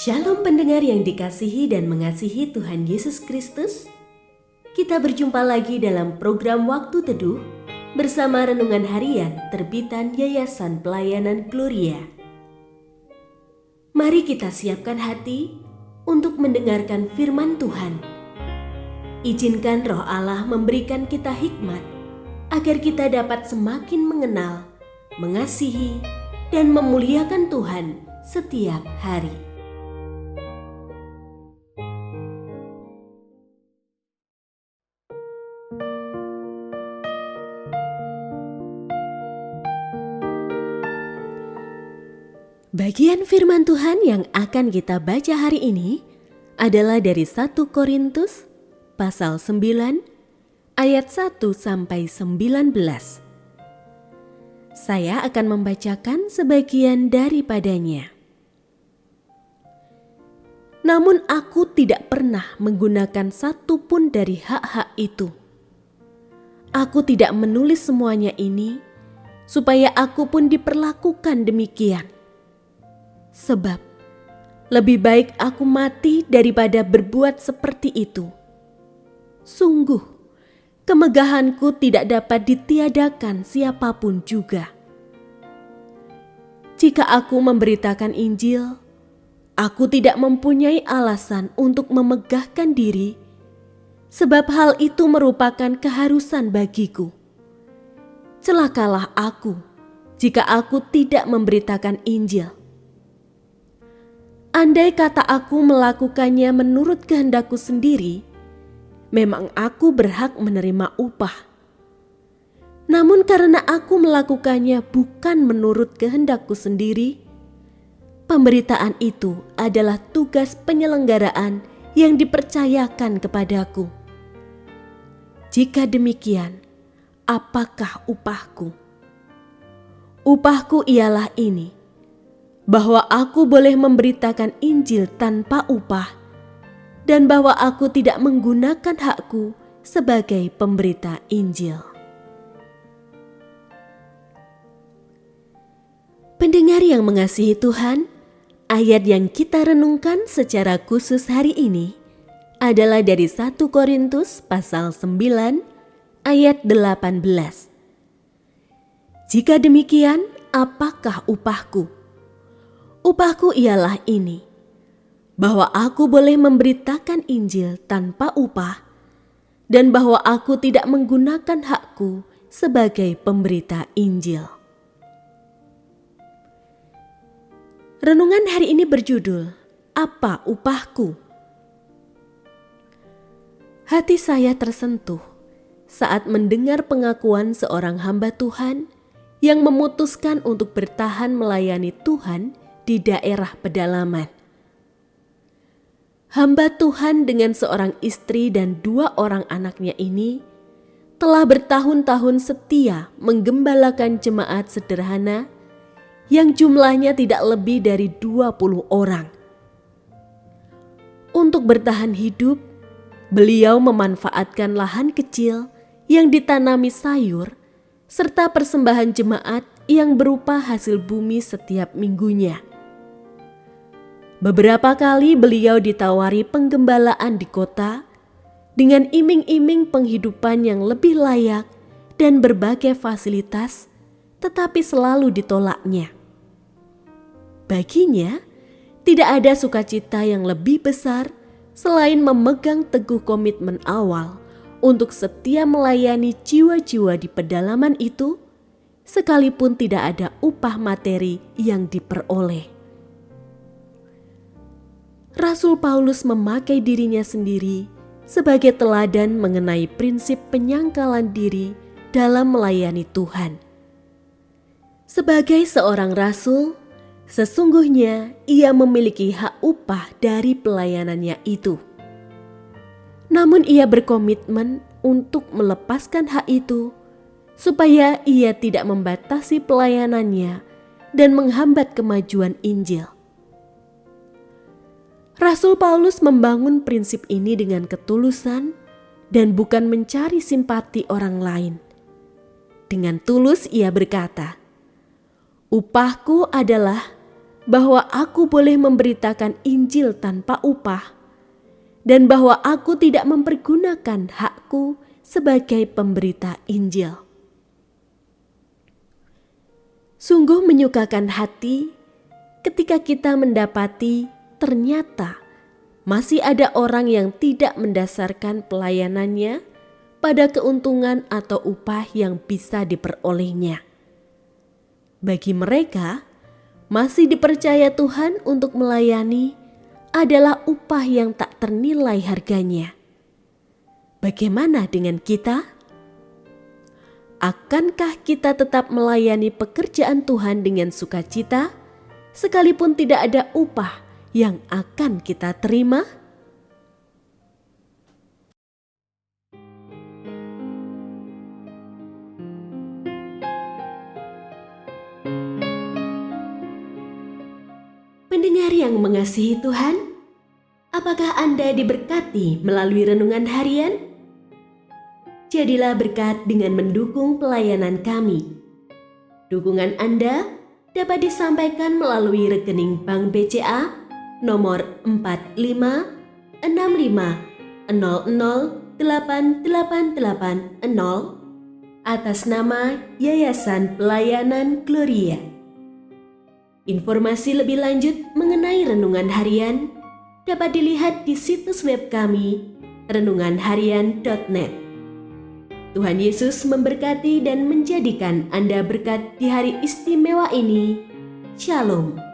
Shalom pendengar yang dikasihi dan mengasihi Tuhan Yesus Kristus. Kita berjumpa lagi dalam program Waktu Teduh bersama Renungan Harian terbitan Yayasan Pelayanan Gloria. Mari kita siapkan hati untuk mendengarkan firman Tuhan. Izinkan Roh Allah memberikan kita hikmat agar kita dapat semakin mengenal, mengasihi, dan memuliakan Tuhan setiap hari. Bagian firman Tuhan yang akan kita baca hari ini adalah dari 1 Korintus pasal 9 ayat 1 sampai 19. Saya akan membacakan sebagian daripadanya. Namun aku tidak pernah menggunakan satu pun dari hak-hak itu. Aku tidak menulis semuanya ini supaya aku pun diperlakukan demikian. Sebab lebih baik aku mati daripada berbuat seperti itu. Sungguh, kemegahanku tidak dapat ditiadakan siapapun juga. Jika aku memberitakan Injil, aku tidak mempunyai alasan untuk memegahkan diri, sebab hal itu merupakan keharusan bagiku. Celakalah aku jika aku tidak memberitakan Injil. Andai kata aku melakukannya menurut kehendakku sendiri, memang aku berhak menerima upah. Namun karena aku melakukannya bukan menurut kehendakku sendiri, pemberitaan itu adalah tugas penyelenggaraan yang dipercayakan kepadaku. Jika demikian, apakah upahku? Upahku ialah ini, bahwa aku boleh memberitakan Injil tanpa upah, dan bahwa aku tidak menggunakan hakku sebagai pemberita Injil. Pendengar yang mengasihi Tuhan, ayat yang kita renungkan secara khusus hari ini adalah dari 1 Korintus pasal 9 ayat 18. Jika demikian, apakah upahku? Upahku ialah ini, bahwa aku boleh memberitakan Injil tanpa upah, dan bahwa aku tidak menggunakan hakku sebagai pemberita Injil. Renungan hari ini berjudul, Apa Upahku? Hati saya tersentuh saat mendengar pengakuan seorang hamba Tuhan yang memutuskan untuk bertahan melayani Tuhan di daerah pedalaman. Hamba Tuhan dengan seorang istri dan 2 orang anaknya ini telah bertahun-tahun setia menggembalakan jemaat sederhana yang jumlahnya tidak lebih dari 20 orang. Untuk bertahan hidup, beliau memanfaatkan lahan kecil yang ditanami sayur serta persembahan jemaat yang berupa hasil bumi setiap minggunya. Beberapa kali beliau ditawari penggembalaan di kota dengan iming-iming penghidupan yang lebih layak dan berbagai fasilitas, tetapi selalu ditolaknya. Baginya, tidak ada sukacita yang lebih besar selain memegang teguh komitmen awal untuk setia melayani jiwa-jiwa di pedalaman itu, sekalipun tidak ada upah materi yang diperoleh. Rasul Paulus memakai dirinya sendiri sebagai teladan mengenai prinsip penyangkalan diri dalam melayani Tuhan. Sebagai seorang rasul, sesungguhnya ia memiliki hak upah dari pelayanannya itu. Namun ia berkomitmen untuk melepaskan hak itu supaya ia tidak membatasi pelayanannya dan menghambat kemajuan Injil. Rasul Paulus membangun prinsip ini dengan ketulusan dan bukan mencari simpati orang lain. Dengan tulus ia berkata, "Upahku adalah bahwa aku boleh memberitakan Injil tanpa upah, dan bahwa aku tidak mempergunakan hakku sebagai pemberita Injil. Sungguh menyukakan hati ketika kita mendapati ternyata masih ada orang yang tidak mendasarkan pelayanannya pada keuntungan atau upah yang bisa diperolehnya. Bagi mereka, masih dipercaya Tuhan untuk melayani adalah upah yang tak ternilai harganya. Bagaimana dengan kita? Akankah kita tetap melayani pekerjaan Tuhan dengan sukacita, sekalipun tidak ada upah yang akan kita terima? Pendengar yang mengasihi Tuhan, apakah Anda diberkati melalui renungan harian? Jadilah berkat dengan mendukung pelayanan kami. Dukungan Anda dapat disampaikan melalui rekening Bank BCA nomor 4565008880 atas nama Yayasan Pelayanan Gloria. Informasi lebih lanjut mengenai renungan harian dapat dilihat di situs web kami renunganharian.net. Tuhan Yesus memberkati dan menjadikan Anda berkat di hari istimewa ini. Shalom.